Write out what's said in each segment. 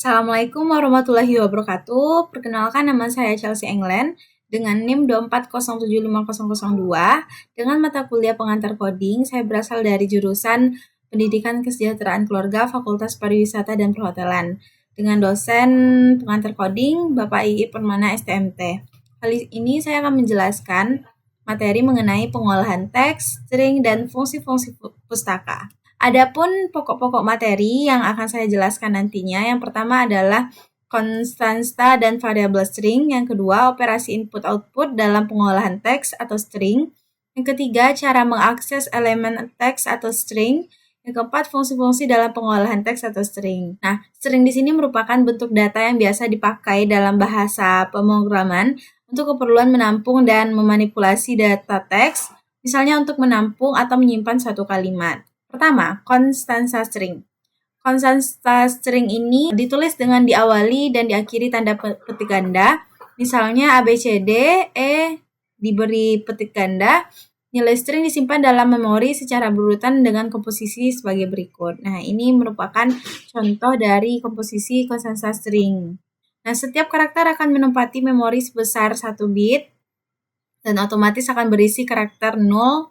Assalamualaikum warahmatullahi wabarakatuh. Perkenalkan, nama saya Chelsea England dengan NIM 240750002 dengan mata kuliah pengantar coding. Saya berasal dari jurusan Pendidikan Kesejahteraan Keluarga Fakultas Pariwisata dan Perhotelan dengan dosen pengantar coding Bapak Ii Permana STMT. Kali ini saya akan menjelaskan materi mengenai pengolahan teks, string, dan fungsi-fungsi pustaka. Adapun pokok-pokok materi yang akan saya jelaskan nantinya, yang pertama adalah konstanta dan variabel string, yang kedua operasi input-output dalam pengolahan teks atau string, yang ketiga cara mengakses elemen teks atau string, yang keempat fungsi-fungsi dalam pengolahan teks atau string. Nah, string di sini merupakan bentuk data yang biasa dipakai dalam bahasa pemrograman untuk keperluan menampung dan memanipulasi data teks, misalnya untuk menampung atau menyimpan suatu kalimat. Pertama, konstansa string. Konstansa string ini ditulis dengan diawali dan diakhiri tanda petik ganda. Misalnya ABCD, E diberi petik ganda. Nilai string disimpan dalam memori secara berurutan dengan komposisi sebagai berikut. Nah, ini merupakan contoh dari komposisi konstansa string. Nah, setiap karakter akan menempati memori sebesar 1 bit dan otomatis akan berisi karakter 0.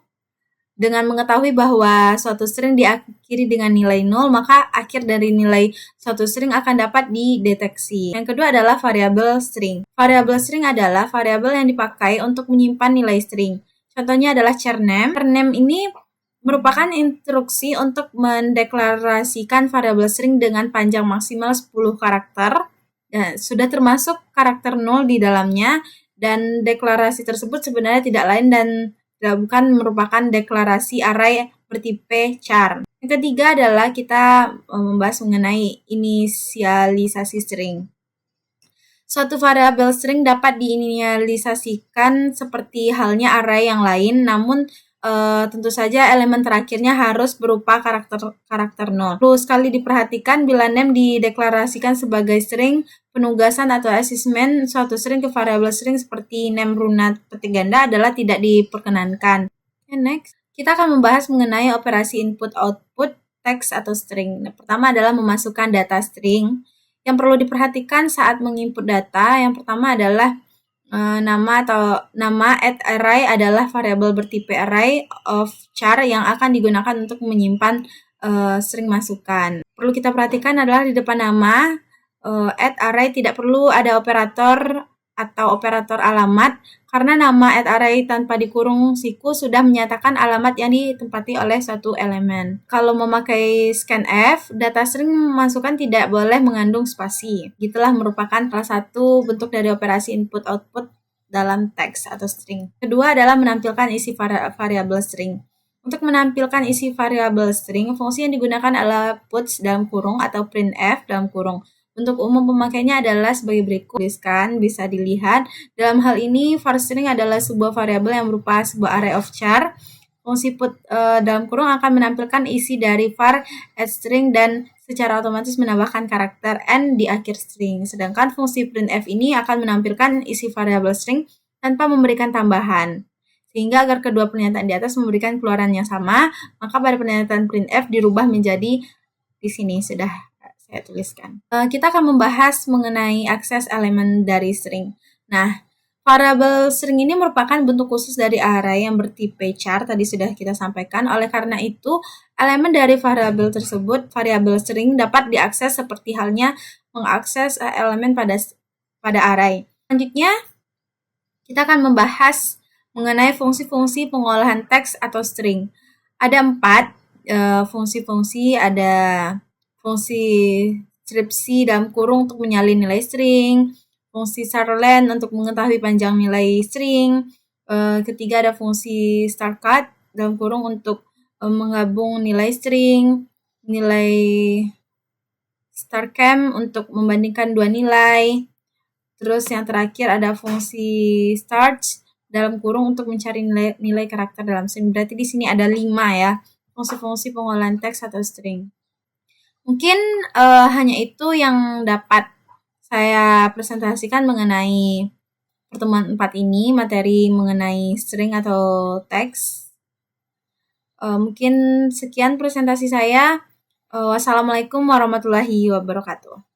Dengan mengetahui bahwa suatu string diakhiri dengan nilai 0, maka akhir dari nilai suatu string akan dapat dideteksi. Yang kedua adalah variabel string. Variabel string adalah variabel yang dipakai untuk menyimpan nilai string. Contohnya adalah char_name. Char_name ini merupakan instruksi untuk mendeklarasikan variabel string dengan panjang maksimal 10 karakter. Ya, sudah termasuk karakter 0 di dalamnya, dan deklarasi tersebut sebenarnya tidak lain dan bukan merupakan deklarasi array bertipe char. Yang ketiga adalah kita membahas mengenai inisialisasi string. Suatu variabel string dapat diinisialisasikan seperti halnya array yang lain, namun tentu saja elemen terakhirnya harus berupa karakter 0. Perlu sekali diperhatikan bila name dideklarasikan sebagai string, penugasan atau assignment suatu string ke variabel string seperti name runat petik ganda adalah tidak diperkenankan. Okay, next, kita akan membahas mengenai operasi input-output teks atau string. Nah, pertama adalah memasukkan data string. Yang perlu diperhatikan saat menginput data, yang pertama adalah nama @array adalah variabel bertipe array of char yang akan digunakan untuk menyimpan string masukan. Perlu kita perhatikan adalah di depan nama @array tidak perlu ada operator atau operator alamat, karena nama @array tanpa dikurung siku sudah menyatakan alamat yang ditempati oleh suatu elemen. Kalau memakai scanf, data string masukan tidak boleh mengandung spasi. Itulah merupakan salah satu bentuk dari operasi input-output dalam teks atau string. Kedua adalah menampilkan isi variabel string. Untuk menampilkan isi variabel string, fungsi yang digunakan adalah puts dalam kurung atau printf dalam kurung. Untuk umum pemakainya adalah sebagai berikut. Tuliskan, bisa dilihat. Dalam hal ini, var string adalah sebuah variabel yang berupa sebuah array of char. Fungsi put dalam kurung akan menampilkan isi dari var string dan secara otomatis menambahkan karakter n di akhir string. Sedangkan fungsi printf ini akan menampilkan isi variabel string tanpa memberikan tambahan. Sehingga agar kedua pernyataan di atas memberikan keluaran yang sama, maka pada pernyataan printf dirubah menjadi di sini sudah saya tuliskan. Kita akan membahas mengenai akses elemen dari string. Nah, variabel string ini merupakan bentuk khusus dari array yang bertipe char, tadi sudah kita sampaikan. Oleh karena itu, elemen dari variabel tersebut, variabel string, dapat diakses seperti halnya mengakses elemen pada array. Selanjutnya, kita akan membahas mengenai fungsi-fungsi pengolahan teks atau string. Ada 4 fungsi-fungsi, ada fungsi stripsi dalam kurung untuk menyalin nilai string, fungsi starlen untuk mengetahui panjang nilai string, ketiga ada fungsi starcut dalam kurung untuk menggabung nilai string, nilai starcam untuk membandingkan dua nilai, terus yang terakhir ada fungsi starch dalam kurung untuk mencari nilai karakter dalam string. Berarti di sini ada 5 ya, fungsi-fungsi pengolahan teks atau string. Mungkin hanya itu yang dapat saya presentasikan mengenai pertemuan 4 ini, materi mengenai string atau teks. Mungkin sekian presentasi saya. Wassalamualaikum warahmatullahi wabarakatuh.